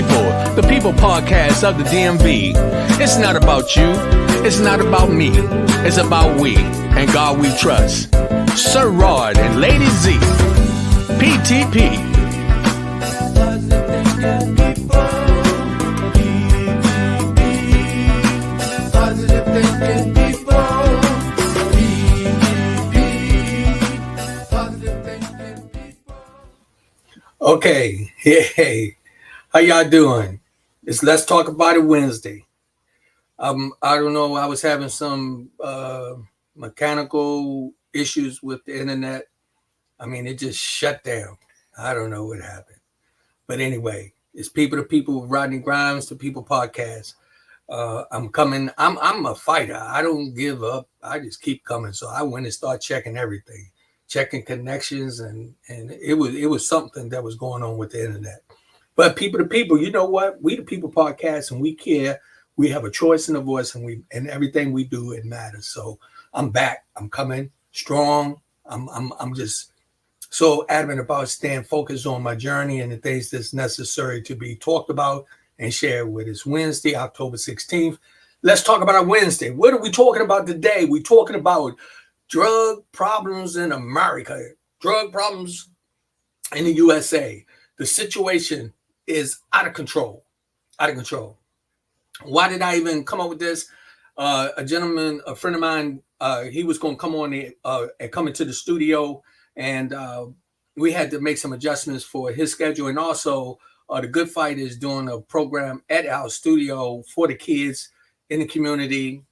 the People Podcast of the DMV. It's not about you, it's not about me, it's about we, and God we trust. Sir Rod and Lady Z, PTP. Okay, hey, how y'all doing? It's Let's Talk About It Wednesday. I don't know, I was having some mechanical issues with the internet. I mean, it just shut down. I don't know what happened. But anyway, it's People to People with Rodney Grimes, the People Podcast. I'm coming. I'm a fighter. I don't give up. I just keep coming. So I went and started checking everything. Checking connections, and it was something that was going on with the internet. But People to People, you know what? We the People Podcast, and we care. We have a choice and a voice, and everything we do, it matters. So I'm back. I'm coming strong. I'm just so adamant about staying focused on my journey and the things that's necessary to be talked about and shared with. It's Wednesday, October 16th. Let's talk about our Wednesday. What are we talking about today? We're talking about drug problems in America, drug problems in the USA. The situation is out of control, Why did I even come up with this? A gentleman, a friend of mine, he was going to come on and come into the studio, and we had to make some adjustments for his schedule. And also, the Good Fight is doing a program at our studio for the kids in the community.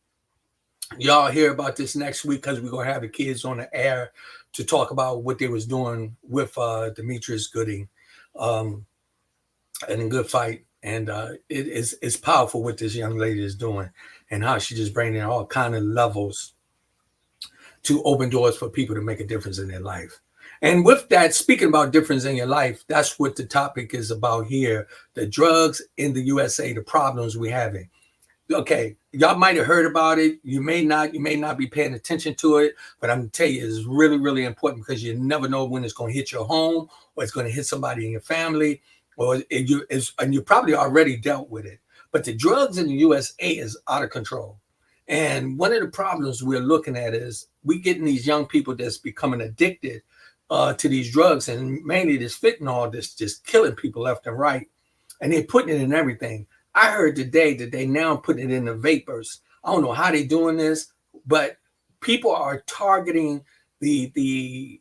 Y'all hear about this next week because we're going to have the kids on the air to talk about what they was doing with Demetrius Gooding and a Good Fight. And it's powerful what this young lady is doing and how she just bringing in all kind of levels to open doors for people to make a difference in their life. And with that, speaking about difference in your life, that's what the topic is about here. The drugs in the USA, the problems we're having. Okay, y'all might have heard about it. You may not be paying attention to it, but I'm gonna tell you, it's really, really important because you never know when it's gonna hit your home or it's gonna hit somebody in your family, and you probably already dealt with it. But the drugs in the USA is out of control. And one of the problems we're looking at is we getting these young people that's becoming addicted to these drugs, and mainly this fentanyl that's just killing people left and right. And they're putting it in everything. I heard today that they now putting it in the vapors. I don't know how they're doing this, but people are targeting the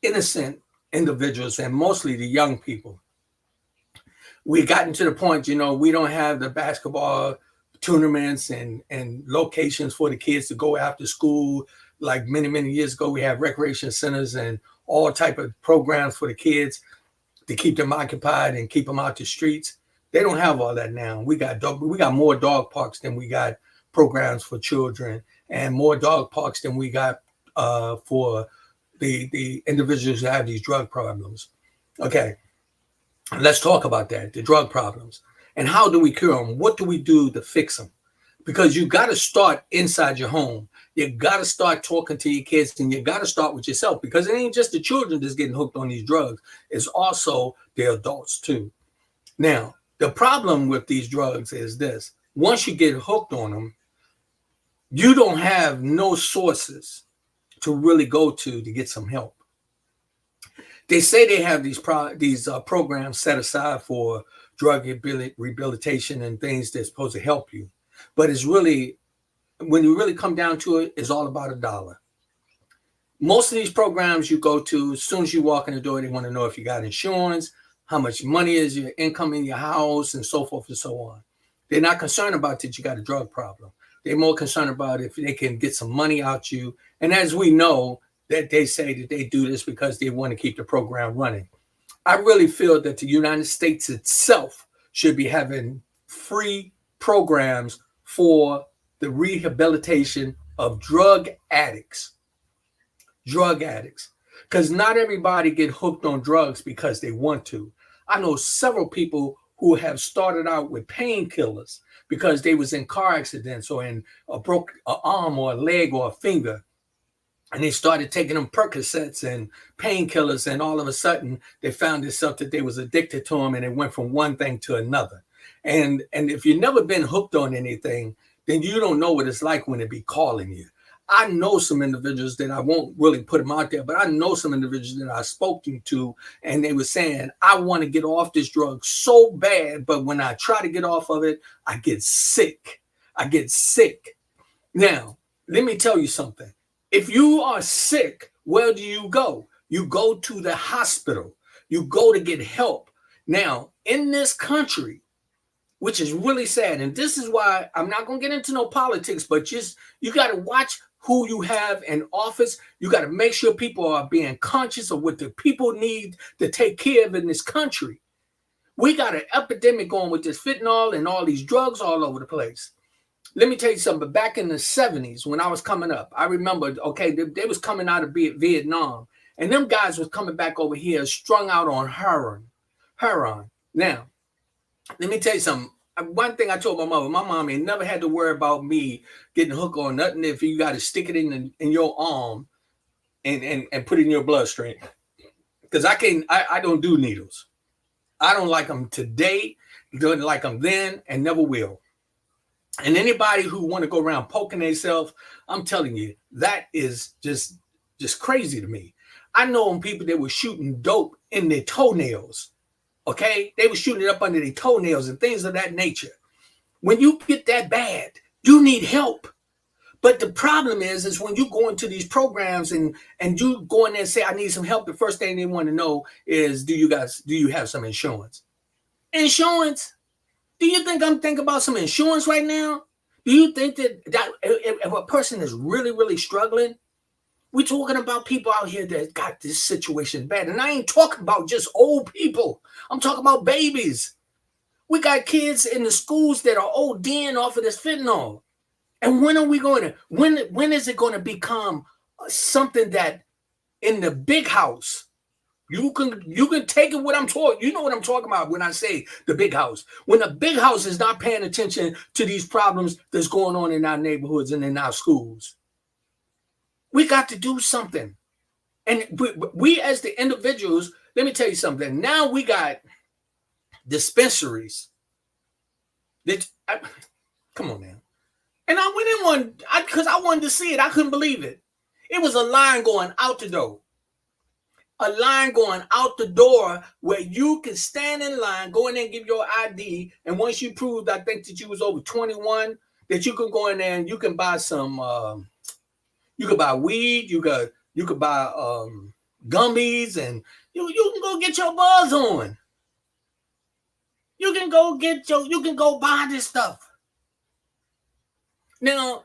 innocent individuals and mostly the young people. We've gotten to the point, we don't have the basketball tournaments and locations for the kids to go after school. Like many, many years ago, we have recreation centers and all type of programs for the kids to keep them occupied and keep them out the streets. They don't have all that now. We got more dog parks than we got programs for children, and more dog parks than we got for the individuals who have these drug problems. Okay, let's talk about that, the drug problems. And how do we cure them? What do we do to fix them? Because you got to start inside your home. You got to start talking to your kids, and you got to start with yourself, because it ain't just the children that's getting hooked on these drugs. It's also the adults too. Now, the problem with these drugs is this. Once you get hooked on them, you don't have no sources to really go to get some help. They say they have these programs set aside for drug rehabilitation and things that's supposed to help you. But it's really, when you really come down to it, it's all about $1. Most of these programs you go to, as soon as you walk in the door, they want to know if you got insurance, how much money is your income in your house, and so forth and so on. They're not concerned about that you got a drug problem. They're more concerned about if they can get some money out you. And as we know, that they say that they do this because they want to keep the program running. I really feel that the United States itself should be having free programs for the rehabilitation of drug addicts. Because not everybody get hooked on drugs because they want to. I know several people who have started out with painkillers because they was in car accidents or in a broke arm or a leg or a finger. And they started taking them Percocets and painkillers, and all of a sudden they found themselves that they was addicted to them, and it went from one thing to another. And if you've never been hooked on anything, then you don't know what it's like when it be calling you. I know some individuals that I won't really put them out there, but I know some individuals that I've spoken to, and they were saying, I want to get off this drug so bad, but when I try to get off of it, I get sick. I get sick. Now, let me tell you something. If you are sick, where do you go? You go to the hospital. You go to get help. Now, in this country, which is really sad, and this is why I'm not going to get into no politics, but just you got to watch who you have in office. You got to make sure people are being conscious of what the people need to take care of in this country. We got an epidemic going with this fentanyl and all these drugs all over the place. Let me tell you something. Back in the 70s, when I was coming up, I remember, okay, they was coming out of Vietnam, and them guys was coming back over here strung out on heroin. Now, let me tell you something. One thing I told my mom ain't never had to worry about me getting hooked on nothing if you got to stick it in your arm and put it in your bloodstream. Because I don't do needles. I don't like them today, don't like them then, and never will. And anybody who want to go around poking themselves, I'm telling you, that is just crazy to me. I know people that were shooting dope in their toenails. Okay, they were shooting it up under their toenails and things of that nature. When you get that bad, you need help. But the problem is when you go into these programs and you go in there and say, I need some help, the first thing they want to know is, do you have some insurance? Insurance? Do you think I'm thinking about some insurance right now? Do you think that if a person is really, really struggling, we're talking about people out here that got this situation bad. And I ain't talking about just old people. I'm talking about babies. We got kids in the schools that are ODing off of this fentanyl. And when is it going to become something that in the big house, you can take it what I'm talking. You know what I'm talking about when I say the big house. When the big house is not paying attention to these problems that's going on in our neighborhoods and in our schools. We got to do something. And we as the individuals, let me tell you something. Now we got dispensaries. Come on, man. And I went in one because I wanted to see it. I couldn't believe it. It was a line going out the door. A line going out the door where you can stand in line, go in there and give your ID. And once you proved, I think that you was over 21, that you can go in there and you can buy some... you could buy weed, you could buy gummies, and you can go get your buzz on. You can go buy this stuff. Now,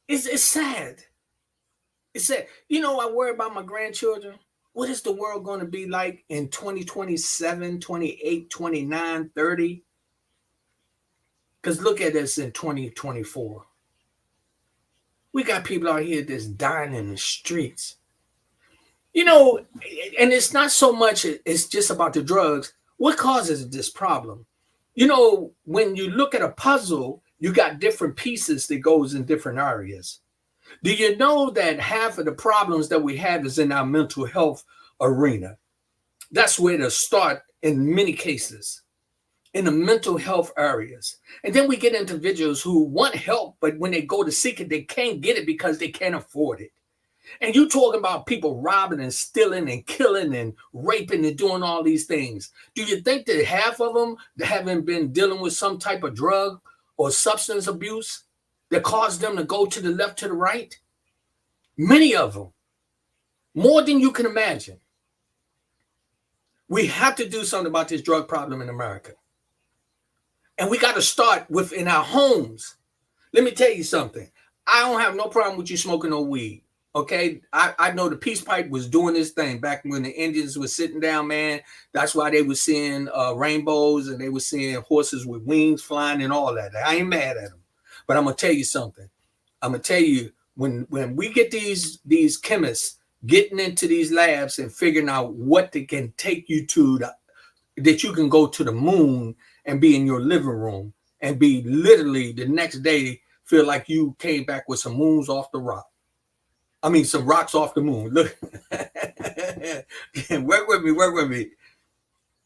it's sad. It's sad. You know, I worry about my grandchildren. What is the world going to be like in 2027, 28, 29, 30? Because look at us in 2024. We got people out here that's dying in the streets. You know, and it's not so much, it's just about the drugs. What causes this problem? You know, when you look at a puzzle, you got different pieces that goes in different areas. Do you know that half of the problems that we have is in our mental health arena? That's where to start in many cases. In the mental health areas. And then we get individuals who want help, but when they go to seek it, they can't get it because they can't afford it. And you talking about people robbing and stealing and killing and raping and doing all these things. Do you think that half of them haven't been dealing with some type of drug or substance abuse that caused them to go to the left, to the right? Many of them. More than you can imagine. We have to do something about this drug problem in America. And we got to start within our homes. Let me tell you something. I don't have no problem with you smoking no weed. Okay, I know the peace pipe was doing this thing back when the Indians were sitting down, man. That's why they were seeing rainbows and they were seeing horses with wings flying and all that. I ain't mad at them. But I'm going to tell you something. I'm going to tell you, when we get these chemists getting into these labs and figuring out what they can take you to, that you can go to the moon and be in your living room and be literally the next day feel like you came back with some moons off the rock. I mean, some rocks off the moon. Look, work with me.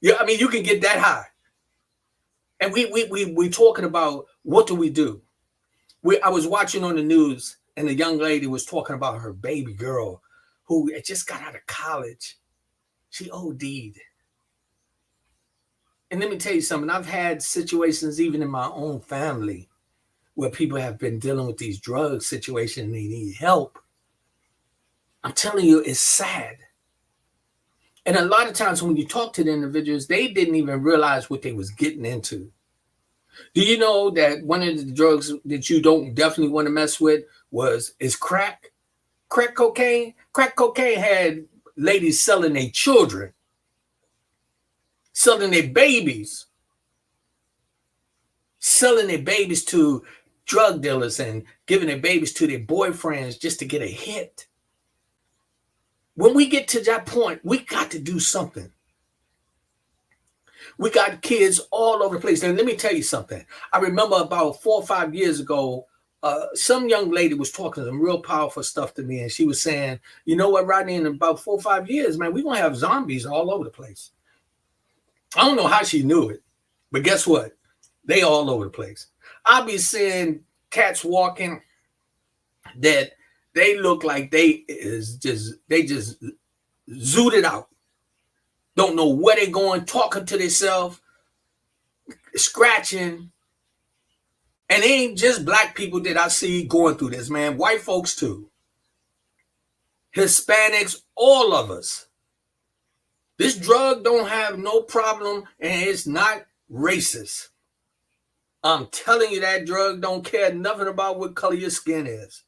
Yeah, I mean, you can get that high. And we talking about what do we do? I was watching on the news, and the young lady was talking about her baby girl who had just got out of college. She OD'd. And let me tell you something. I've had situations even in my own family where people have been dealing with these drug situations and they need help. I'm telling you, it's sad. And a lot of times when you talk to the individuals, they didn't even realize what they was getting into. Do you know that one of the drugs that you don't definitely want to mess with is crack? Crack cocaine? Crack cocaine had ladies selling their children, selling their babies to drug dealers and giving their babies to their boyfriends just to get a hit. When we get to that point, we got to do something. We got kids all over the place. And let me tell you something. I remember about 4 or 5 years ago, some young lady was talking some real powerful stuff to me. And she was saying, you know what, Rodney, in about 4 or 5 years, man, we're going to have zombies all over the place. I don't know how she knew it, but guess what? They all over the place. I'll be seeing cats walking that they look like they just zooted out. Don't know where they're going, talking to themselves, scratching. And it ain't just black people that I see going through this, man. White folks too. Hispanics, all of us. This drug don't have no problem, and it's not racist. I'm telling you, that drug don't care nothing about what color your skin is.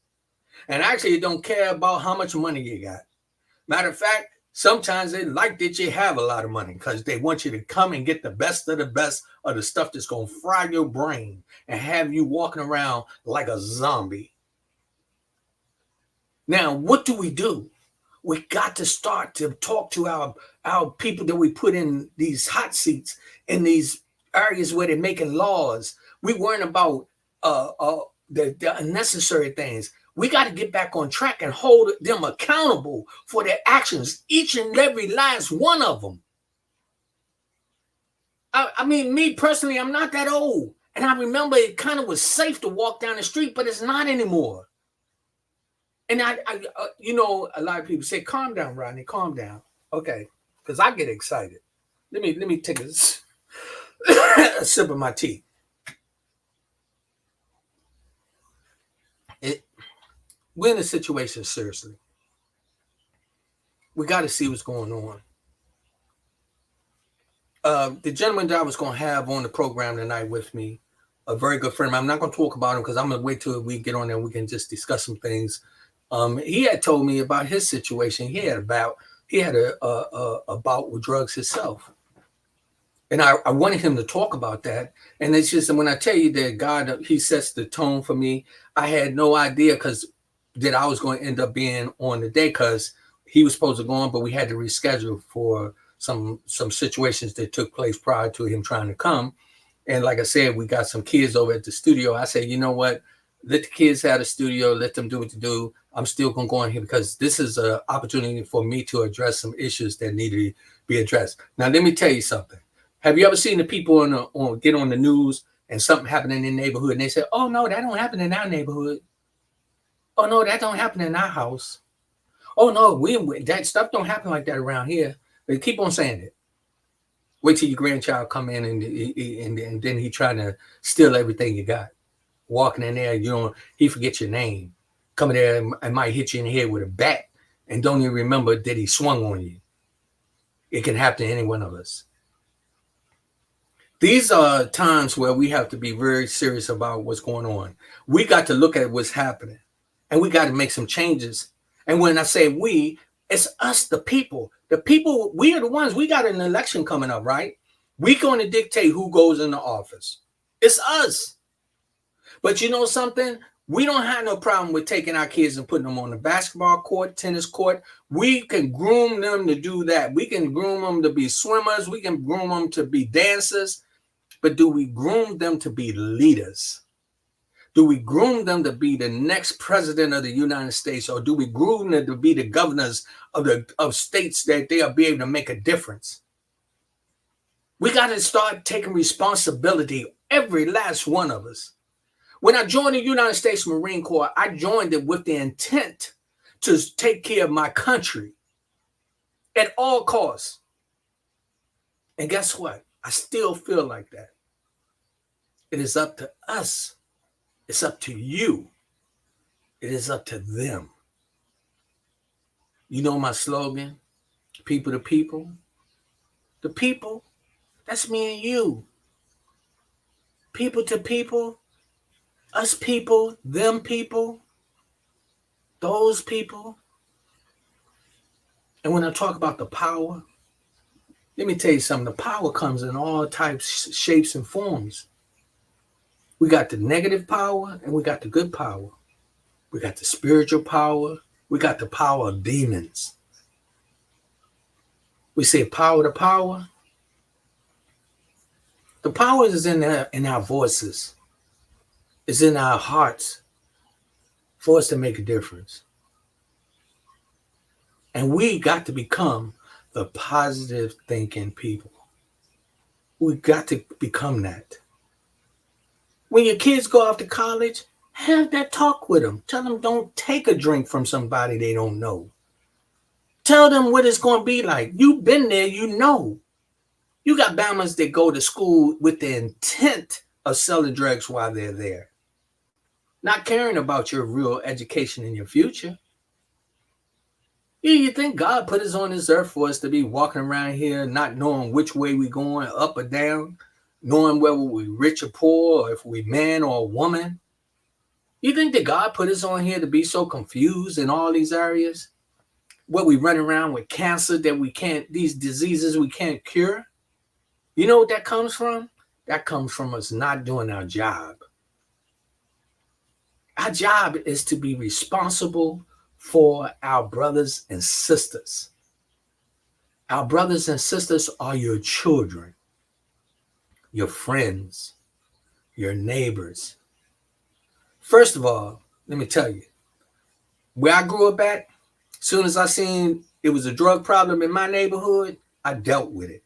And actually, it don't care about how much money you got. Matter of fact, sometimes they like that you have a lot of money because they want you to come and get the best of the stuff that's going to fry your brain and have you walking around like a zombie. Now, what do? We got to start to talk to our people that we put in these hot seats in these areas where they're making laws. We weren't about the unnecessary things. We got to get back on track and hold them accountable for their actions, each and every last one of them. I mean, me personally, I'm not that old. And I remember it kind of was safe to walk down the street, but it's not anymore. And I you know, a lot of people say, calm down, Rodney, calm down. Okay, because I get excited. Let me take a sip of my tea. We're in a situation, seriously. We got to see what's going on. The gentleman that I was going to have on the program tonight with me, a very good friend of mine. I'm not going to talk about him because I'm going to wait till we get on there and we can just discuss some things. He had told me about his situation. He had a bout with drugs himself. And I wanted him to talk about that. And it's just, when I tell you that God, he sets the tone for me, I had no idea that I was going to end up being on the day because he was supposed to go on, but we had to reschedule for some situations that took place prior to him trying to come. And like I said, we got some kids over at the studio. I said, you know what? Let the kids have the studio. Let them do what they do. I'm still going to go on here because this is an opportunity for me to address some issues that need to be addressed. Now, let me tell you something. Have you ever seen the people get on the news and something happened in their neighborhood and they say, oh, no, that don't happen in our neighborhood. Oh, no, that don't happen in our house. Oh, no, that stuff don't happen like that around here. They keep on saying it. Wait till your grandchild come in and then he trying to steal everything you got. Walking in there, he forgets your name. Coming there and might hit you in the head with a bat and don't even remember that he swung on you. It can happen to any one of us. These are times where we have to be very serious about what's going on. We got to look at what's happening and we got to make some changes. And when I say we, it's us, the people. The people, we are the ones. We got an election coming up, right? We're going to dictate who goes into office. It's us. But you know something? We don't have no problem with taking our kids and putting them on the basketball court, tennis court. We can groom them to do that. We can groom them to be swimmers. We can groom them to be dancers. But do we groom them to be leaders? Do we groom them to be the next president of the United States? Or do we groom them to be the governors of states that they'll be able to make a difference? We got to start taking responsibility, every last one of us. When I joined the United States Marine Corps, I joined it with the intent to take care of my country at all costs. And guess what? I still feel like that. It is up to us. It's up to you. It is up to them. You know my slogan, people to people. The people, that's me and you. People to people, us people, them people, those people. And when I talk about the power, let me tell you something. The power comes in all types, shapes, and forms. We got the negative power and we got the good power. We got the spiritual power. We got the power of demons. We say power to power. The power is in our voices. It's in our hearts for us to make a difference. And we got to become the positive thinking people. We got to become that. When your kids go off to college, have that talk with them. Tell them don't take a drink from somebody they don't know. Tell them what it's going to be like. You've been there, you know. You got Bammers that go to school with the intent of selling drugs while they're there. Not caring about your real education in your future. You think God put us on this earth for us to be walking around here not knowing which way we're going, up or down, knowing whether we're rich or poor, or if we're man or a woman? You think that God put us on here to be so confused in all these areas? Where we run around with cancer that we can't, these diseases we can't cure? You know what that comes from? That comes from us not doing our job. Our job is to be responsible for our brothers and sisters. Our brothers and sisters are your children, your friends, your neighbors. First of all, let me tell you, where I grew up at, as soon as I seen it was a drug problem in my neighborhood, I dealt with it.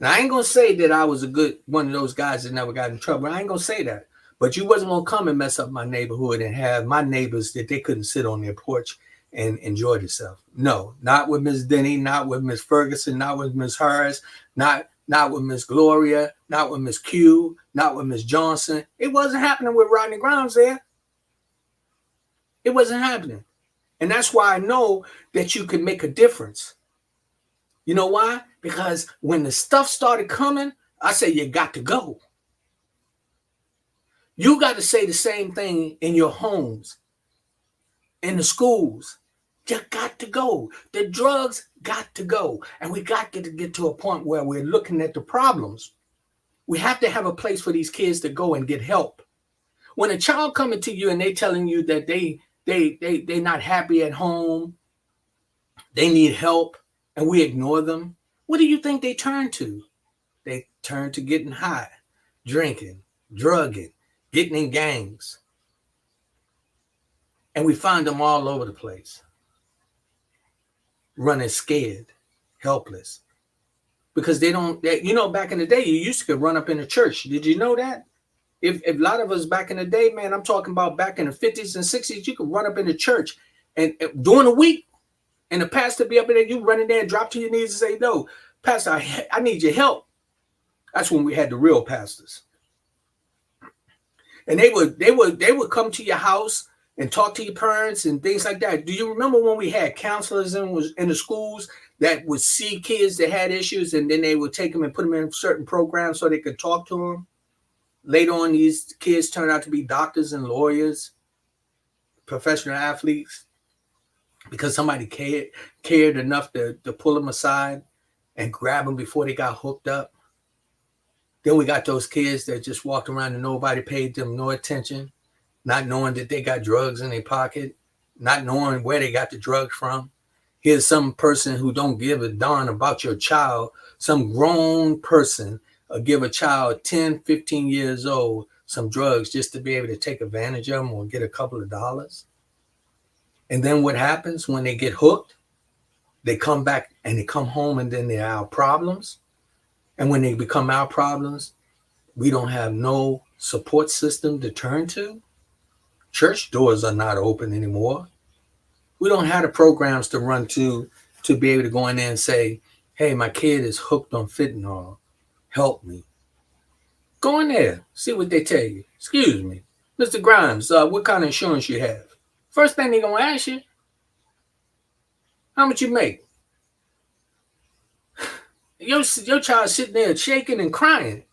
Now, I ain't going to say that I was a good one of those guys that never got in trouble. I ain't going to say that. But you wasn't going to come and mess up my neighborhood and have my neighbors that they couldn't sit on their porch and enjoy themselves. No, not with Miss Denny, not with Miss Ferguson, not with Miss Harris, not with Miss Gloria, not with Miss Q, not with Miss Johnson. It wasn't happening with Rodney Grimes there. It wasn't happening. And that's why I know that you can make a difference. You know why? Because when the stuff started coming, I said, you got to go. You got to say the same thing in your homes, in the schools. You got to go. The drugs got to go. And we got to get to a point where we're looking at the problems. We have to have a place for these kids to go and get help. When a child coming to you and they telling you that they're not happy at home, they need help, and we ignore them, what do you think they turn to? They turn to getting high, drinking, drugging, getting in gangs. And we find them all over the place, running scared, helpless. Because back in the day, you used to run up in the church. Did you know that? If a lot of us back in the day, man, I'm talking about back in the 50s and 60s, you could run up in the church and during the week, and the pastor be up in there, you run in there and drop to your knees and say, no, Pastor, I need your help. That's when we had the real pastors. And they would come to your house and talk to your parents and things like that. Do you remember when we had counselors in the schools that would see kids that had issues, and then they would take them and put them in certain programs so they could talk to them? Later on, these kids turned out to be doctors and lawyers, professional athletes, because somebody cared enough to pull them aside and grab them before they got hooked up. Then we got those kids that just walked around and nobody paid them no attention, not knowing that they got drugs in their pocket, not knowing where they got the drugs from. Here's some person who don't give a darn about your child, some grown person give a child 10, 15 years old some drugs just to be able to take advantage of them or get a couple of dollars. And then what happens when they get hooked? They come back and they come home and then they're our problems. And when they become our problems, we don't have no support system to turn to. Church doors are not open anymore. We don't have the programs to run to be able to go in there and say, hey, my kid is hooked on fentanyl. Help me. Go in there, see what they tell you. Excuse me, Mr. Grimes, what kind of insurance you have? First thing they're going to ask you, how much you make? Your child sitting there shaking and crying.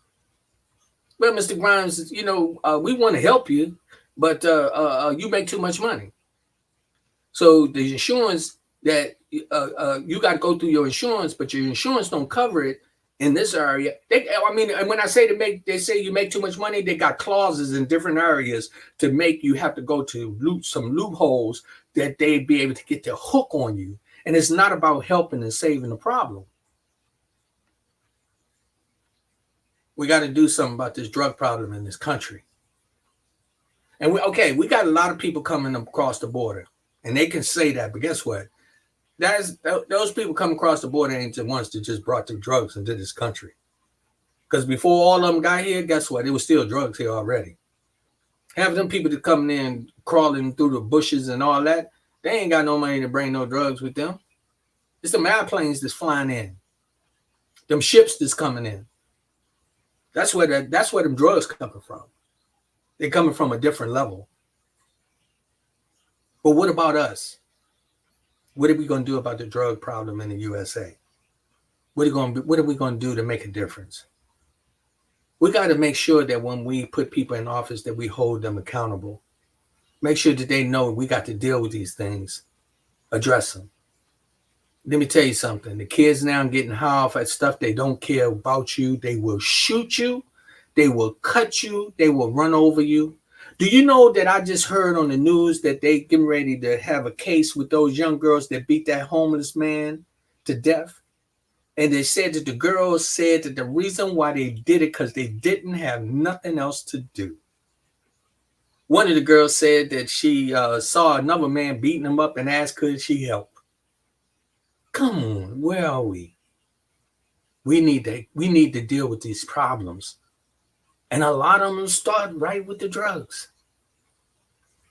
Well, Mr. Grimes, we want to help you, but you make too much money. So the insurance that you got to go through your insurance, but your insurance don't cover it in this area. And when I say they say you make too much money, they got clauses in different areas to make you have to go to some loopholes that they'd be able to get their hook on you. And it's not about helping and saving the problem. We got to do something about this drug problem in this country. And we got a lot of people coming across the border, and they can say that, but guess what? Those people coming across the border ain't the ones that just brought the drugs into this country. Because before all of them got here, guess what? It was still drugs here already. Have them people that coming in, crawling through the bushes and all that, they ain't got no money to bring no drugs with them. It's them airplanes that's flying in. Them ships that's coming in. That's where them drugs coming from. They're coming from a different level. But what about us? What are we going to do about the drug problem in the USA? What are we going to do to make a difference? We got to make sure that when we put people in office that we hold them accountable. Make sure that they know we got to deal with these things. Address them. Let me tell you something. The kids now getting high off at stuff they don't care about you. They will shoot you. They will cut you. They will run over you. Do you know that I just heard on the news that they getting ready to have a case with those young girls that beat that homeless man to death? And they said that the girls said that the reason why they did it because they didn't have nothing else to do. One of the girls said that she saw another man beating him up and asked could she help. Come on, where are we? We need to deal with these problems. And a lot of them start right with the drugs.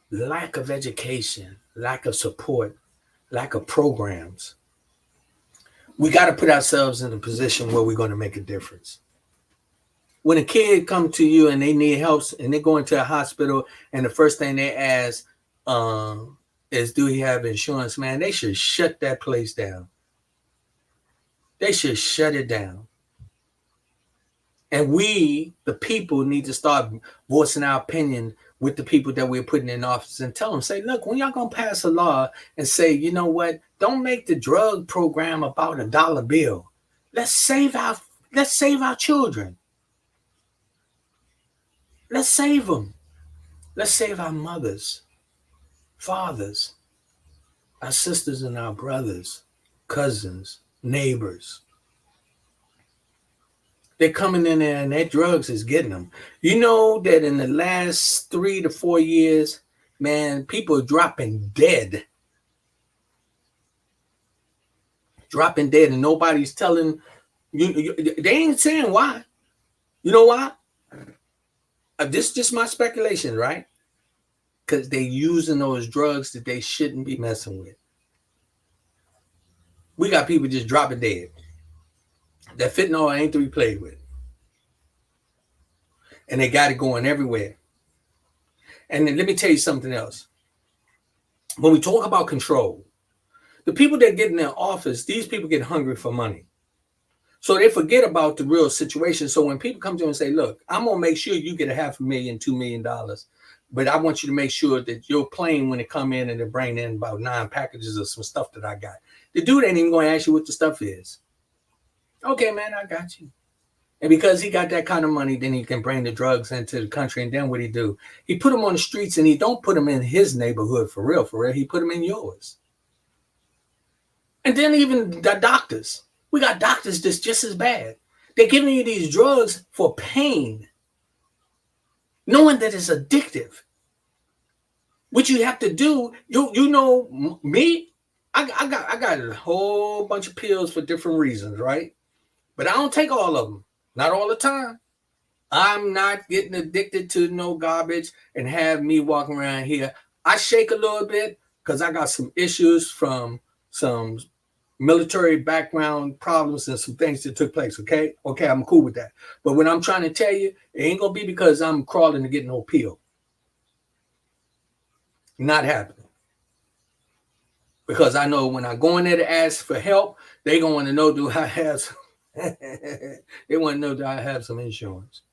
Lack of education, lack of support, lack of programs. We got to put ourselves in a position where we're going to make a difference. When a kid comes to you and they need help and they go into a hospital and the first thing they ask is, do he have insurance? Man, they should shut that place down. They should shut it down. And we, the people, need to start voicing our opinion with the people that we're putting in office and tell them, say, look, when y'all going to pass a law and say, you know what, don't make the drug program about $1 bill. Let's save our children. Let's save them. Let's save our mothers, fathers, our sisters and our brothers, cousins, neighbors. They're coming in there and that drugs is getting them. You know that in the last 3 to 4 years, man, people are dropping dead. Dropping dead and nobody's telling you. They ain't saying why. You know why? This is just my speculation, right? Because they using those drugs that they shouldn't be messing with. We got people just dropping dead. That fentanyl ain't to be played with. And they got it going everywhere. And then let me tell you something else. When we talk about control, the people that get in their office, these people get hungry for money. So they forget about the real situation. So when people come to them and say, look, I'm going to make sure you get $500,000, $2 million. But I want you to make sure that your plane, when it come in and they bring in about 9 packages of some stuff that I got, the dude ain't even going to ask you what the stuff is. Okay, man, I got you. And because he got that kind of money, then he can bring the drugs into the country. And then what he do? He put them on the streets and he don't put them in his neighborhood for real. He put them in yours. And then even the doctors. We got doctors that's just as bad. They're giving you these drugs for pain, knowing that it's addictive. What you have to do, you know me, I got a whole bunch of pills for different reasons, right? But I don't take all of them. Not all the time. I'm not getting addicted to no garbage and have me walking around here. I shake a little bit because I got some issues from some military background problems and some things that took place. Okay, I'm cool with that. But when I'm trying to tell you, it ain't gonna be because I'm crawling to get no pill. Not happening. Because I know when I go in there to ask for help, they gonna want to know, do I have some they want to know, do I have some insurance?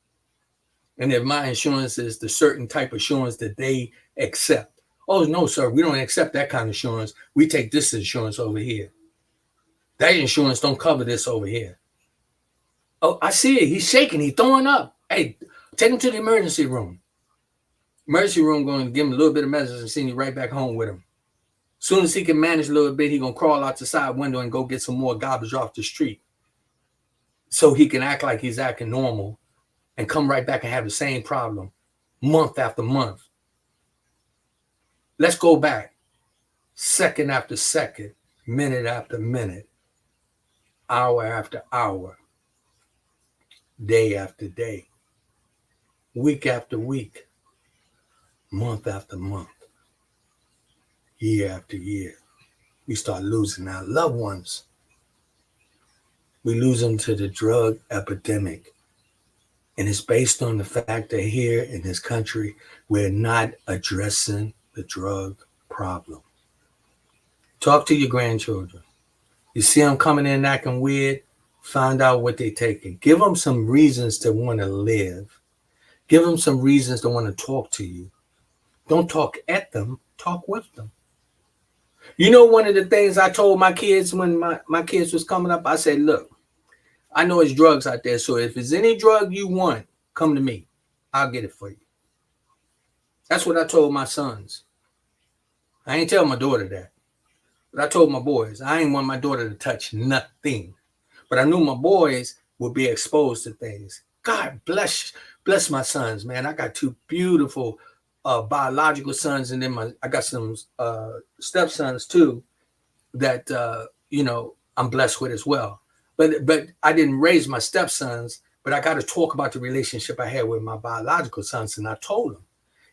And if my insurance is the certain type of insurance that they accept. Oh no, sir, we don't accept that kind of insurance. We take this insurance over here. That insurance don't cover this over here. Oh, I see it. He's shaking. He's throwing up. Hey, take him to the emergency room. Emergency room going to give him a little bit of medicine and send you right back home with him. Soon as he can manage a little bit, he's going to crawl out the side window and go get some more garbage off the street so he can act like he's acting normal and come right back and have the same problem month after month. Let's go back second after second, minute after minute, hour after hour, day after day, week after week, month after month, year after year. We start losing our loved ones. We lose them to the drug epidemic. And it's based on the fact that here in this country, we're not addressing the drug problem. Talk to your grandchildren. You see them coming in acting weird, find out what they're taking. Give them some reasons to want to live. Give them some reasons to want to talk to you. Don't talk at them, talk with them. You know, one of the things I told my kids when my kids was coming up, I said, look, I know it's drugs out there, so if there's any drug you want, come to me. I'll get it for you. That's what I told my sons. I ain't tell my daughter that. But I told my boys, I ain't want my daughter to touch nothing. But I knew my boys would be exposed to things. God bless my sons, man. I got two beautiful biological sons, and then I got some stepsons too that I'm blessed with as well. But I didn't raise my stepsons, but I got to talk about the relationship I had with my biological sons, and I told them,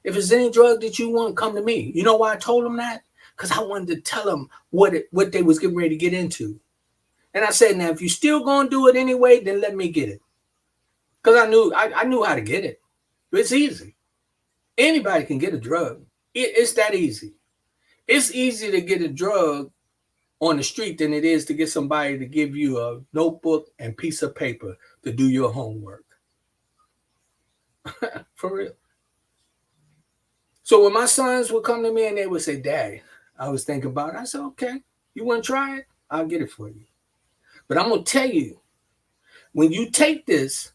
if there's any drug that you want, come to me. You know why I told them that? Because I wanted to tell them what they was getting ready to get into. And I said, now, if you still going to do it anyway, then let me get it. Because I knew how to get it. It's easy. Anybody can get a drug. It's that easy. It's easy to get a drug on the street than it is to get somebody to give you a notebook and piece of paper to do your homework. For real. So when my sons would come to me and they would say, Dad, I was thinking about it. I said, okay, you want to try it? I'll get it for you. But I'm going to tell you, when you take this,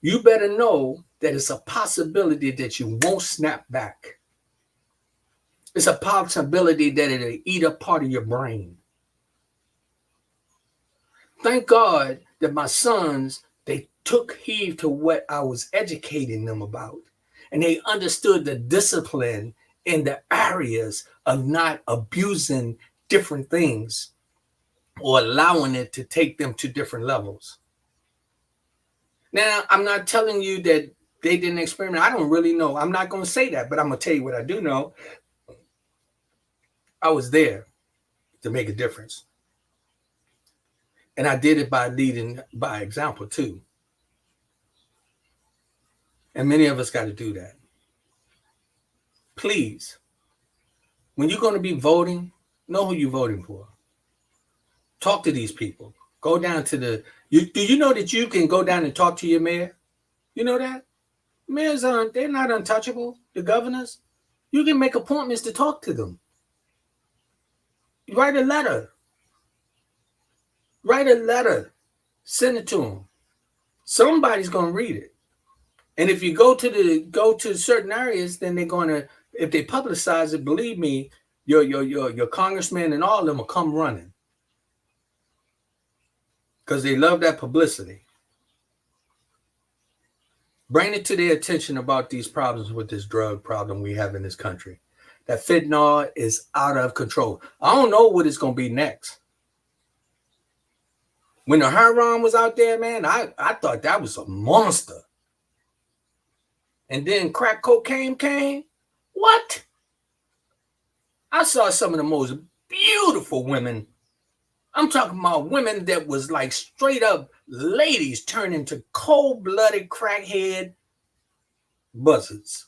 you better know that it's a possibility that you won't snap back. It's a possibility that it'll eat up part of your brain. Thank God that my sons, they took heed to what I was educating them about. And they understood the discipline in the areas of not abusing different things or allowing it to take them to different levels. Now, I'm not telling you that they didn't experiment. I don't really know. I'm not going to say that, but I'm going to tell you what I do know. I was there to make a difference. And I did it by leading by example, too. And many of us got to do that. Please, when you're going to be voting, know who you're voting for. Talk to these people. Go down to do you know that you can go down and talk to your mayor? You know that? Mayors they're not untouchable. The governors, you can make appointments to talk to them. Write a letter. Send it to them. Somebody's going to read it. And if you go to certain areas, then they're going to, if they publicize it, believe me, your congressman and all of them will come running. Because they love that publicity. Bring it to their attention about these problems with this drug problem we have in this country. that fentanyl is out of control. I don't know what it's going to be next. When the heroin was out there, man, I thought that was a monster. And then crack cocaine came. What? I saw some of the most beautiful women. I'm talking about women that was like straight up ladies turn into cold-blooded crackhead buzzards.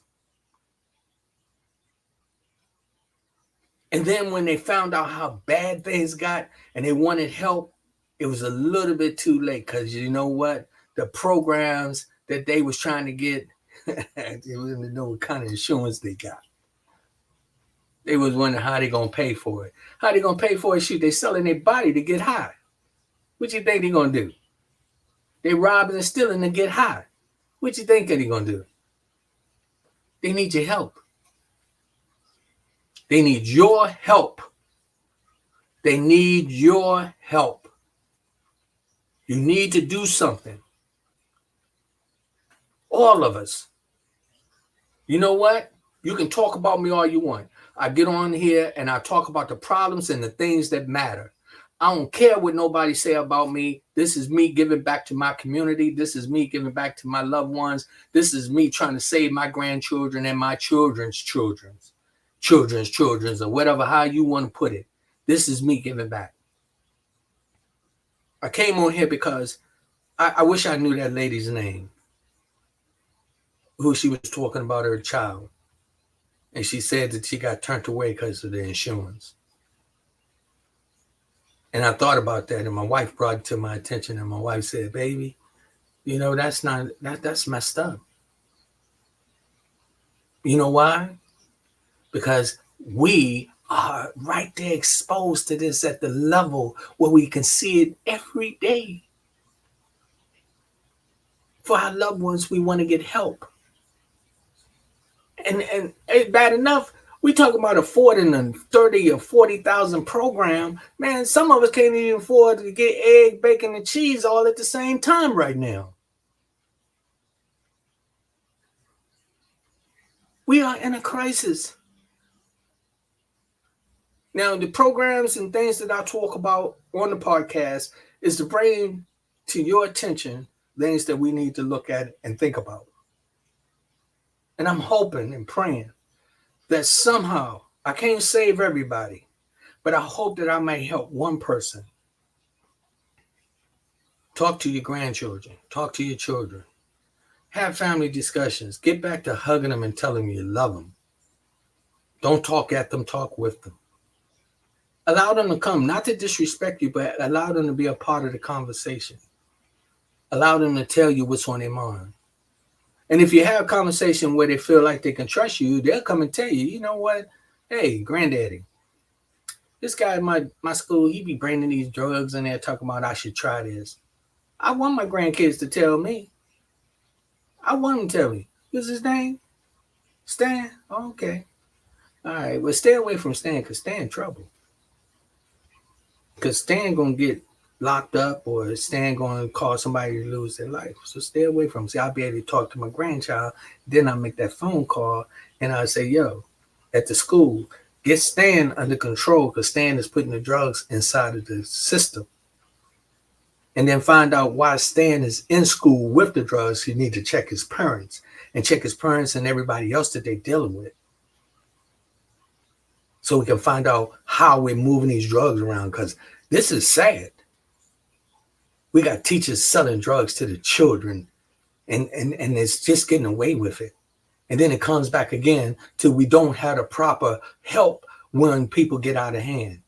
And then when they found out how bad things got and they wanted help, it was a little bit too late, because you know what? The programs that they was trying to get, they didn't know what kind of insurance they got. They was wondering how they going to pay for it. How they going to pay for it? Shoot, they selling their body to get high. What you think they going to do? They robbing and stealing to get high. What you think they going to do? They need your help. They need your help. They need your help. You need to do something. All of us. You know what? You can talk about me all you want. I get on here and I talk about the problems and the things that matter. I don't care what nobody say about me. This is me giving back to my community. This is me giving back to my loved ones. This is me trying to save my grandchildren and my children's children. Children's, or whatever, how you want to put it. This is me giving back. I came on here because I wish I knew that lady's name, who she was talking about, her child. And she said that she got turned away because of the insurance. And I thought about that, and my wife brought it to my attention, and my wife said, baby, you know, that's messed up. You know why? Because we are right there exposed to this at the level where we can see it every day. For our loved ones, we want to get help. And it's bad enough. We talk about affording a 30 or 40,000 program. Man, some of us can't even afford to get egg, bacon, and cheese all at the same time right now. We are in a crisis. Now, the programs and things that I talk about on the podcast is to bring to your attention things that we need to look at and think about. And I'm hoping and praying that somehow, I can't save everybody, but I hope that I may help one person. Talk to your grandchildren. Talk to your children. Have family discussions. Get back to hugging them and telling them you love them. Don't talk at them, talk with them. Allow them to come, not to disrespect you, but allow them to be a part of the conversation. Allow them to tell you what's on their mind. And if you have a conversation where they feel like they can trust you, they'll come and tell you, you know what? Hey, granddaddy, this guy at my school, he be bringing these drugs in there talking about I should try this. I want my grandkids to tell me. I want them to tell me. What's his name? Stan? Oh, okay. All right. Well, stay away from Stan, because Stan in trouble. Because Stan going to get locked up, or Stan going to cause somebody to lose their life. So stay away from him. See, I'll be able to talk to my grandchild. Then I'll make that phone call, and I'll say, yo, at the school, get Stan under control, because Stan is putting the drugs inside of the system. And then find out why Stan is in school with the drugs. You need to check his parents, and check his parents and everybody else that they're dealing with. So we can find out how we're moving these drugs around, because this is sad. We got teachers selling drugs to the children, and it's just getting away with it. And then it comes back again to we don't have the proper help when people get out of hand.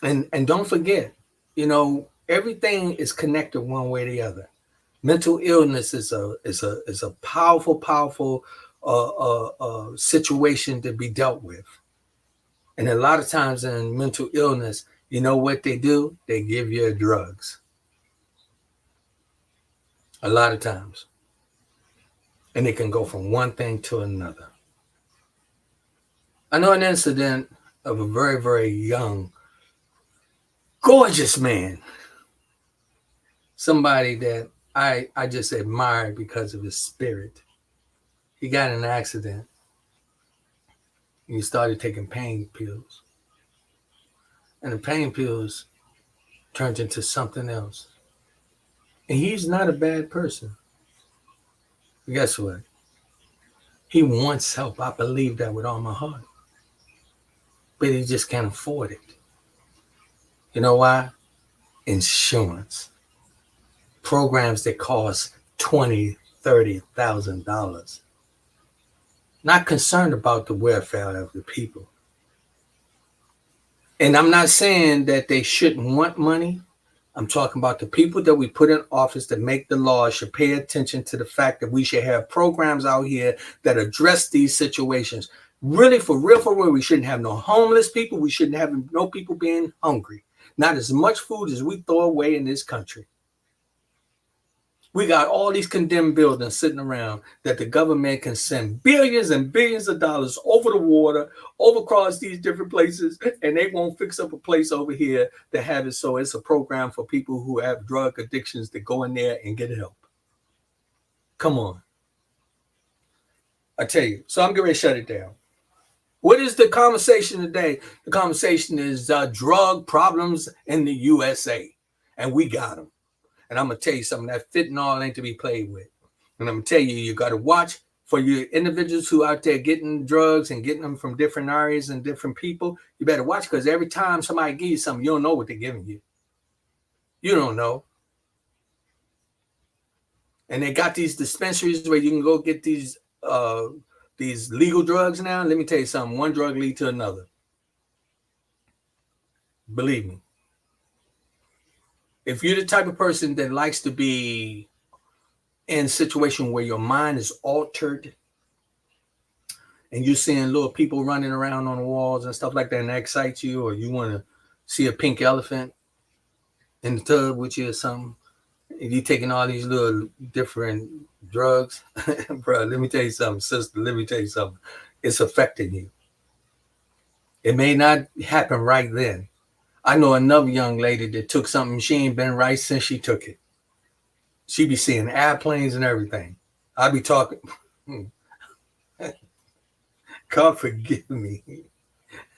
And don't forget, you know, everything is connected one way or the other. Mental illness is a powerful situation to be dealt with. And a lot of times in mental illness, you know what they do? They give you drugs. A lot of times. And it can go from one thing to another. I know an incident of a very, very young, gorgeous man. Somebody that I just admired because of his spirit. He got in an accident. and you started taking pain pills. And the pain pills turned into something else. And he's not a bad person. But guess what? He wants help. I believe that with all my heart. But he just can't afford it. You know why? Insurance. Programs that cost $20,000, $30,000. Not concerned about the welfare of the people. And I'm not saying that they shouldn't want money. I'm talking about the people that we put in office that make the laws should pay attention to the fact that we should have programs out here that address these situations. Really, for real, we shouldn't have no homeless people. We shouldn't have no people being hungry. Not as much food as we throw away in this country. We got all these condemned buildings sitting around that the government can send billions and billions of dollars over the water, over across these different places, and they won't fix up a place over here to have it so it's a program for people who have drug addictions to go in there and get help. Come on. I tell you. So I'm getting ready to shut it down. What is the conversation today? The conversation is drug problems in the USA, and we got them. And I'm going to tell you something, that fentanyl ain't to be played with. And I'm going to tell you, you got to watch for your individuals who out there getting drugs and getting them from different areas and different people. You better watch, because every time somebody gives you something, you don't know what they're giving you. You don't know. And they got these dispensaries where you can go get these legal drugs now. Let me tell you something. One drug leads to another. Believe me. If you're the type of person that likes to be in a situation where your mind is altered and you're seeing little people running around on the walls and stuff like that, and that excites you, or you want to see a pink elephant in the tub with you or something, and you're taking all these little different drugs, bro, let me tell you something, sister, let me tell you something. It's affecting you. It may not happen right then. I know another young lady that took something, she ain't been right since she took it. She be seeing airplanes and everything. I be talking. God forgive me.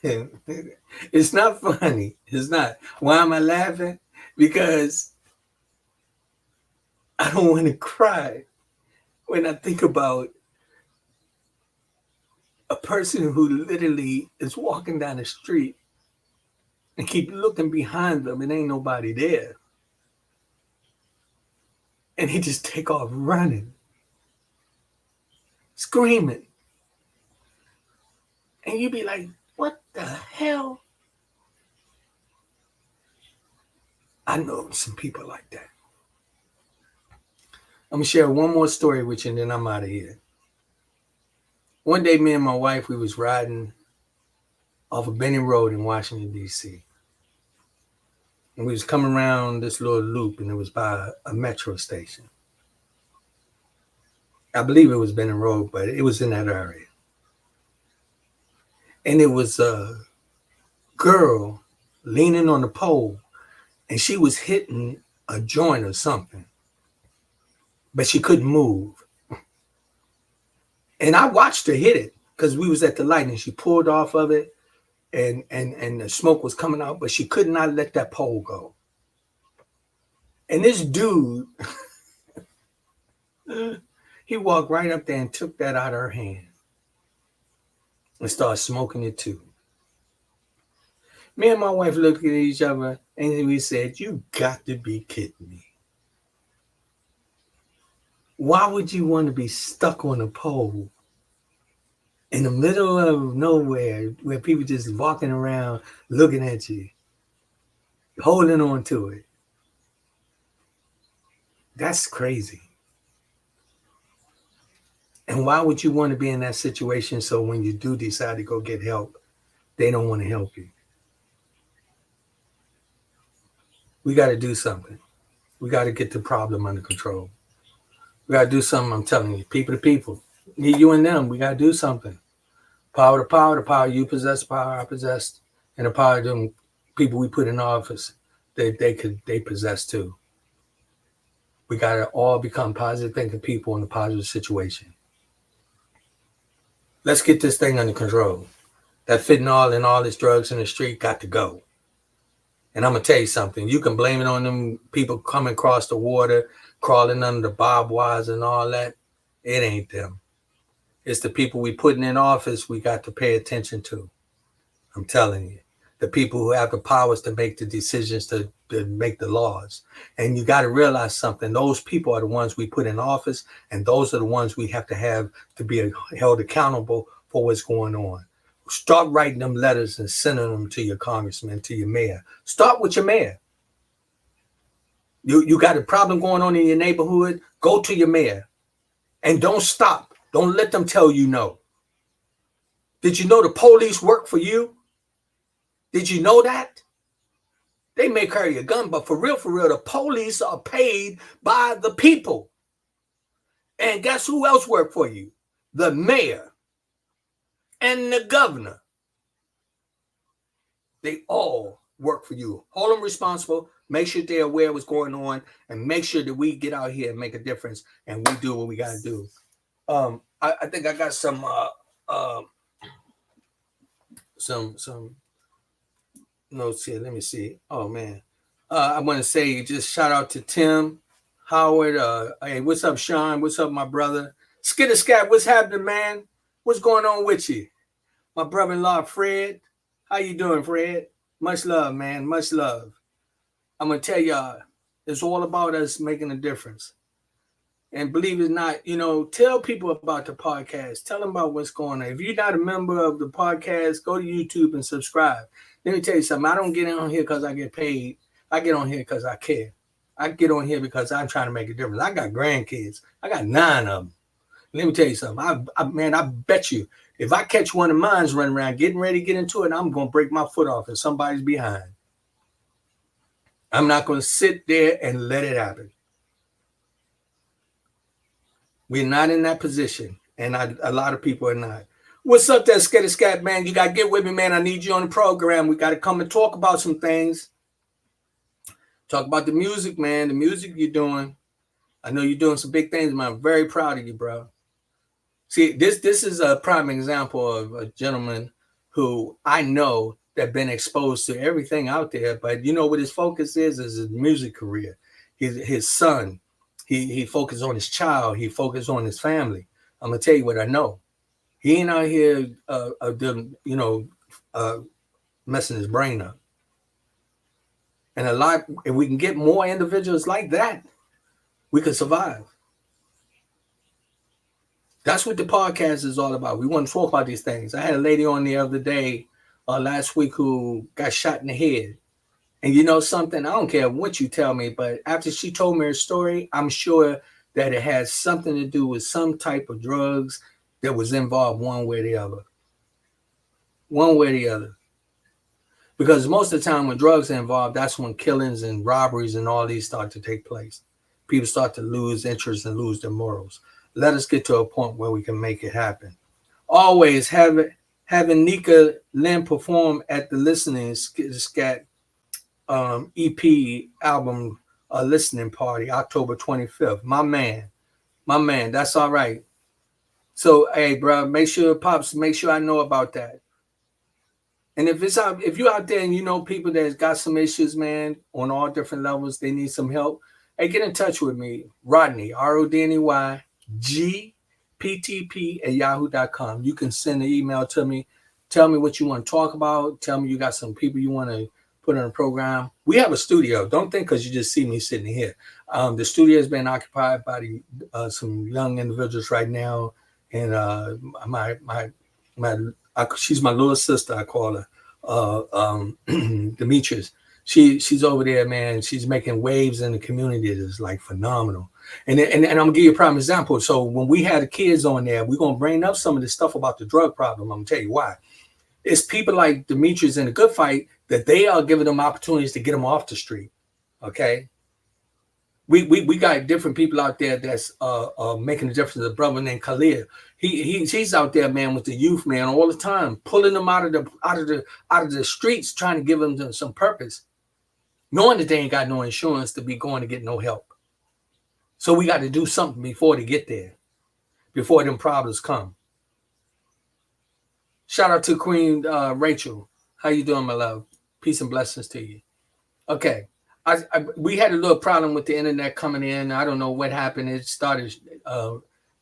It's not funny. It's not. Why am I laughing? Because I don't want to cry when I think about a person who literally is walking down the street and keep looking behind them and ain't nobody there. And he just take off running, screaming. And you be like, what the hell? I know some people like that. I'm going to share one more story with you and then I'm out of here. One day, me and my wife, we was riding off of Benning Road in Washington, D.C. And we was coming around this little loop, and it was by a metro station. I believe it was Benning Road, but it was in that area. And it was a girl leaning on the pole, and she was hitting a joint or something, but she couldn't move. And I watched her hit it because we was at the light, and she pulled off of it. And the smoke was coming out, but she could not let that pole go. And this dude, he walked right up there and took that out of her hand and started smoking it too. Me and my wife looked at each other and we said, you got to be kidding me. Why would you want to be stuck on a pole in the middle of nowhere where people just walking around looking at you, holding on to it? That's crazy. And why would you want to be in that situation so when you do decide to go get help, they don't want to help you? We got to do something. We got to get the problem under control. We got to do something, I'm telling you, people to people. Me, you and them, we got to do something. Power to power, the power you possess, the power I possess, and the power of them people we put in office, they possess too. We got to all become positive thinking people in a positive situation. Let's get this thing under control. That fentanyl and all this drugs in the street got to go. And I'm going to tell you something. You can blame it on them people coming across the water, crawling under the barbed wires and all that. It ain't them. It's the people we putting in office we got to pay attention to. I'm telling you. The people who have the powers to make the decisions, to make the laws. And you got to realize something. Those people are the ones we put in office, and those are the ones we have to be held accountable for what's going on. Start writing them letters and sending them to your congressman, to your mayor. Start with your mayor. You got a problem going on in your neighborhood, go to your mayor. And don't stop. Don't let them tell you no. Did you know the police work for you? Did you know that? They may carry a gun, but for real, the police are paid by the people. And guess who else work for you? The mayor and the governor. They all work for you. Hold them responsible. Make sure they're aware of what's going on, and make sure that we get out here and make a difference, and we do what we got to do. I think I got some notes here. Let me see. Oh man, I want to say just shout out to Tim Howard. Hey, what's up, Sean? What's up, my brother? Skitter Scat, what's happening, man? What's going on with you? My brother-in-law, Fred. How you doing, Fred? Much love, man. Much love. I'm going to tell y'all, it's all about us making a difference. And believe it or not, tell people about the podcast. Tell them about what's going on. If you're not a member of the podcast, go to YouTube and subscribe. Let me tell you something. I don't get on here because I get paid. I get on here because I care. I get on here because I'm trying to make a difference. I got grandkids. I got 9 of them. Let me tell you something. I bet you, if I catch one of mine running around getting ready to get into it, I'm going to break my foot off and somebody's behind. I'm not going to sit there and let it happen. We're not in that position, and a lot of people are not. What's up there, Skitty Scat, man? You got to get with me, man. I need you on the program. We got to come and talk about some things. Talk about the music, man, the music you're doing. I know you're doing some big things, man. I'm very proud of you, bro. See, this is a prime example of a gentleman who I know that been exposed to everything out there, but you know what his focus is his music career. His son, he focused on his child. He focused on his family. I'm going to tell you what I know. He ain't out here, messing his brain up. And if we can get more individuals like that, we could survive. That's what the podcast is all about. We want to talk about these things. I had a lady on the other day, last week, who got shot in the head. And you know something? I don't care what you tell me, but after she told me her story, I'm sure that it has something to do with some type of drugs that was involved one way or the other. One way or the other. Because most of the time when drugs are involved, that's when killings and robberies and all these start to take place. People start to lose interest and lose their morals. Let us get to a point where we can make it happen. Always having Nika Lynn perform at the Listening Scat EP album listening party, October 25th. My man, that's all right. So, hey, bro, make sure I know about that. And if you're out there and you know people that's got some issues, man, on all different levels, they need some help, hey, get in touch with me, Rodney, RODNEY, GPTP@yahoo.com. You can send an email to me. Tell me what you want to talk about. Tell me you got some people you want to put on a program. We have a studio. Don't think because you just see me sitting here. The studio has been occupied by some young individuals right now. And she's my little sister, I call her, Demetrius. She's over there, man. She's making waves in the community. It's like phenomenal. And I'm gonna give you a prime example. So when we had the kids on there, we're gonna bring up some of the stuff about the drug problem. I'm gonna tell you why. It's people like Demetrius in the Good Fight that they are giving them opportunities to get them off the street. Okay. We got different people out there that's making a difference. A brother named Khalil. He's out there, man, with the youth, man, all the time, pulling them out of the streets, trying to give them some purpose, knowing that they ain't got no insurance to be going to get no help. So we got to do something before they get there, before them problems come. Shout out to Queen Rachel. How you doing, my love? Peace and blessings to you. Okay. We had a little problem with the internet coming in. I don't know what happened. It started,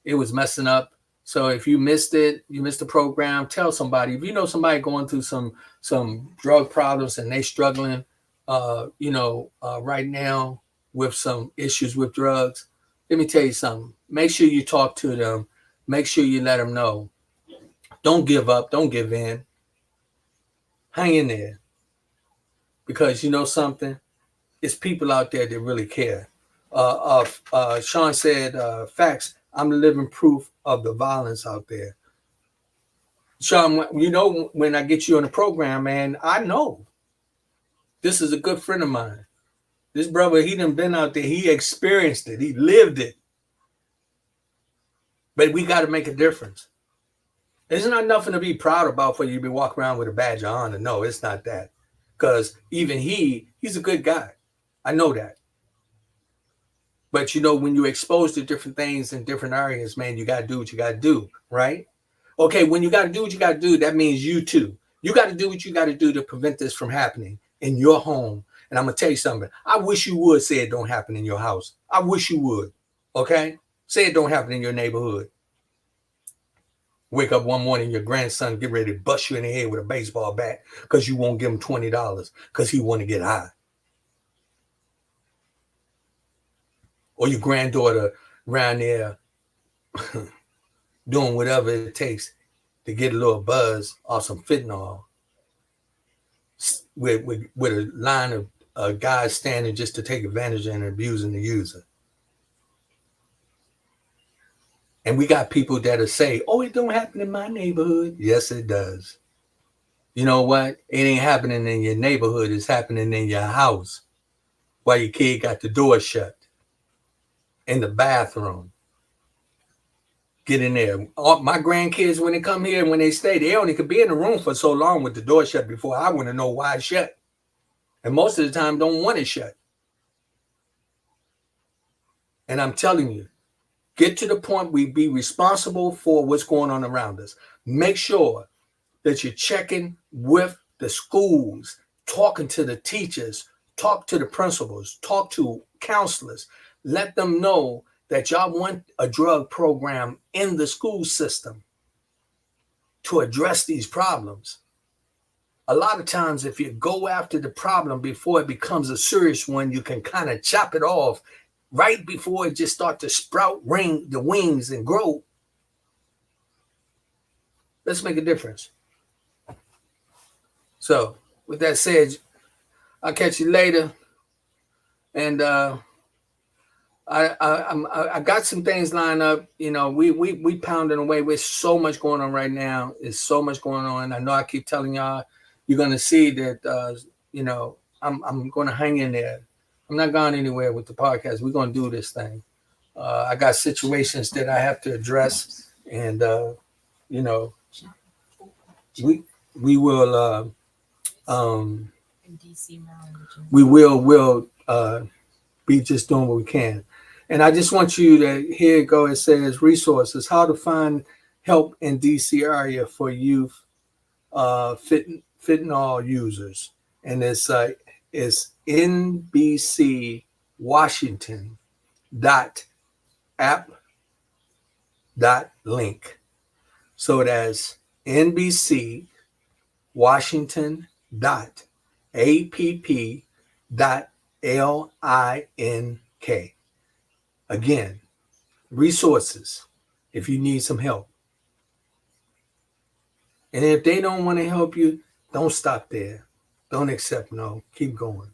it was messing up. So if you missed it, you missed the program, tell somebody. If you know somebody going through some drug problems and they struggling, right now with some issues with drugs, let me tell you something. Make sure you talk to them. Make sure you let them know. Don't give up. Don't give in. Hang in there. Because you know something? It's people out there that really care. Sean said, facts, I'm the living proof of the violence out there. Sean, you know, when I get you on the program, man, I know. This is a good friend of mine. This brother, he done been out there. He experienced it. He lived it. But we got to make a difference. It's not nothing to be proud about for you to be walking around with a badge of honor. No, it's not that. Because even he's a good guy. I know that. But, you know, when you're exposed to different things in different areas, man, you got to do what you got to do, right? Okay, when you got to do what you got to do, that means you too. You got to do what you got to do to prevent this from happening in your home. And I'm going to tell you something. I wish you would say it don't happen in your house. I wish you would, okay? Say it don't happen in your neighborhood. Wake up one morning, your grandson get ready to bust you in the head with a baseball bat because you won't give him $20 because he want to get high. Or your granddaughter around there doing whatever it takes to get a little buzz off some fentanyl with a line of guys standing just to take advantage and abusing the user. And we got people that'll say, oh, it don't happen in my neighborhood. Yes, it does. You know what? It ain't happening in your neighborhood. It's happening in your house while your kid got the door shut. In the bathroom. Get in there. All my grandkids, when they come here and when they stay, they only could be in the room for so long with the door shut before I want to know why it's shut. And most of the time don't want it shut. And I'm telling you, get to the point we be responsible for what's going on around us. Make sure that you're checking with the schools, talking to the teachers, talk to the principals, talk to counselors. Let them know that y'all want a drug program in the school system to address these problems. A lot of times, if you go after the problem before it becomes a serious one, you can kind of chop it off right before it just starts to sprout the wings and grow. Let's make a difference. So, with that said, I'll catch you later. And I got some things lined up. You know, we pounding away with so much going on right now. There's so much going on. I know I keep telling y'all, you're gonna see that. I'm gonna hang in there. I'm not going anywhere with the podcast. We're gonna do this thing. I got situations that I have to address, and we will. We will be just doing what we can. And I just want you to, here it go, it says resources, how to find help in DC area for youth fentanyl users. And it's NBC Washington .app.link. So that's NBC Washington .app.link. Again, resources if you need some help. And if they don't want to help you, don't stop there. Don't accept no. Keep going.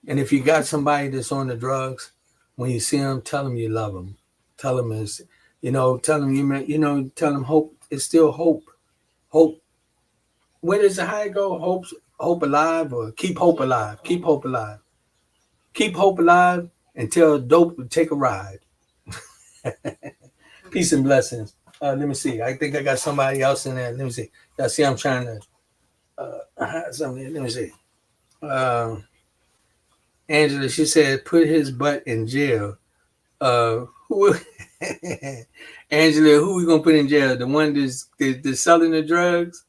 And if you got somebody that's on the drugs, when you see them, tell them you love them. Tell them tell them hope is still hope. Hope. Where does the high go? Hope alive, or keep hope alive. Keep hope alive. Keep hope alive until dope will take a ride. Peace and blessings. Let me see. I think I got somebody else in there. Let me see. Y'all see I'm trying to hide something. Let me see. Angela, she said, put his butt in jail. Who Angela, who we gonna put in jail? The one that's selling the drugs?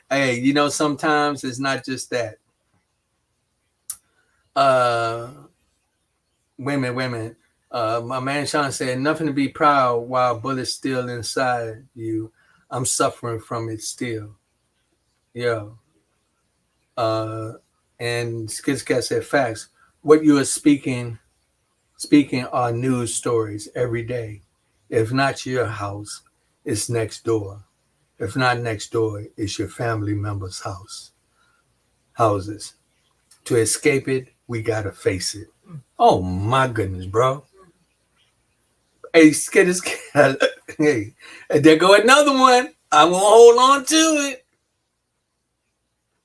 Hey, you know, sometimes it's not just that. Women. My man Sean said, nothing to be proud while bullets still inside you. I'm suffering from it still. Yeah. And Skizz Cat said, facts. What you are speaking are news stories every day. If not your house, it's next door. If not next door, it's your family member's houses. To escape it, we gotta face it. Oh my goodness, bro. Hey, Skizz Cat. Hey, there go another one. I won't hold on to it.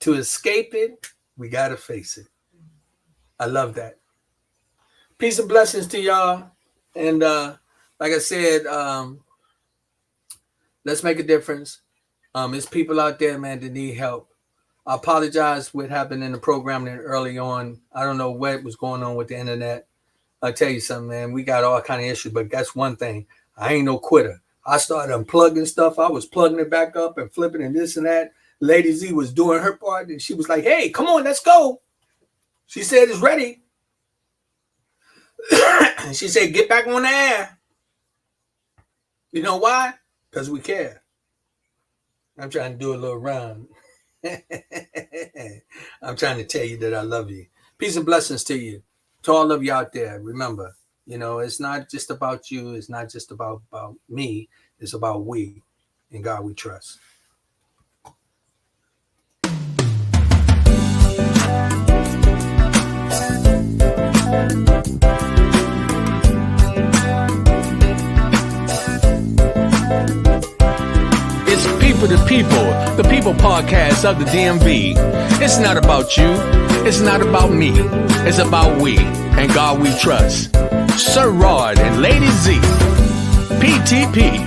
To escape it, we gotta face it. I love that. Peace and blessings to y'all. And like I said, let's make a difference. There's people out there, man, that need help. I apologize what happened in the program early on. I don't know what was going on with the internet. I'll tell you something, man. We got all kind of issues, but that's one thing. I ain't no quitter. I started unplugging stuff. I was plugging it back up and flipping and this and that. Lady Z was doing her part, and she was like, hey, come on, let's go. She said it's ready. And she said, get back on the air. You know why? Because we care. I'm trying to do a little rhyme. I'm trying to tell you that I love you. Peace and blessings to you. To all of you out there, remember, you know, it's not just about you. It's not just about me. It's about we. In God we trust. It's People to People, the People Podcast of the DMV. It's not about you. It's not about me. It's about we and God we trust. Sir Rod and Lady Z. PTP.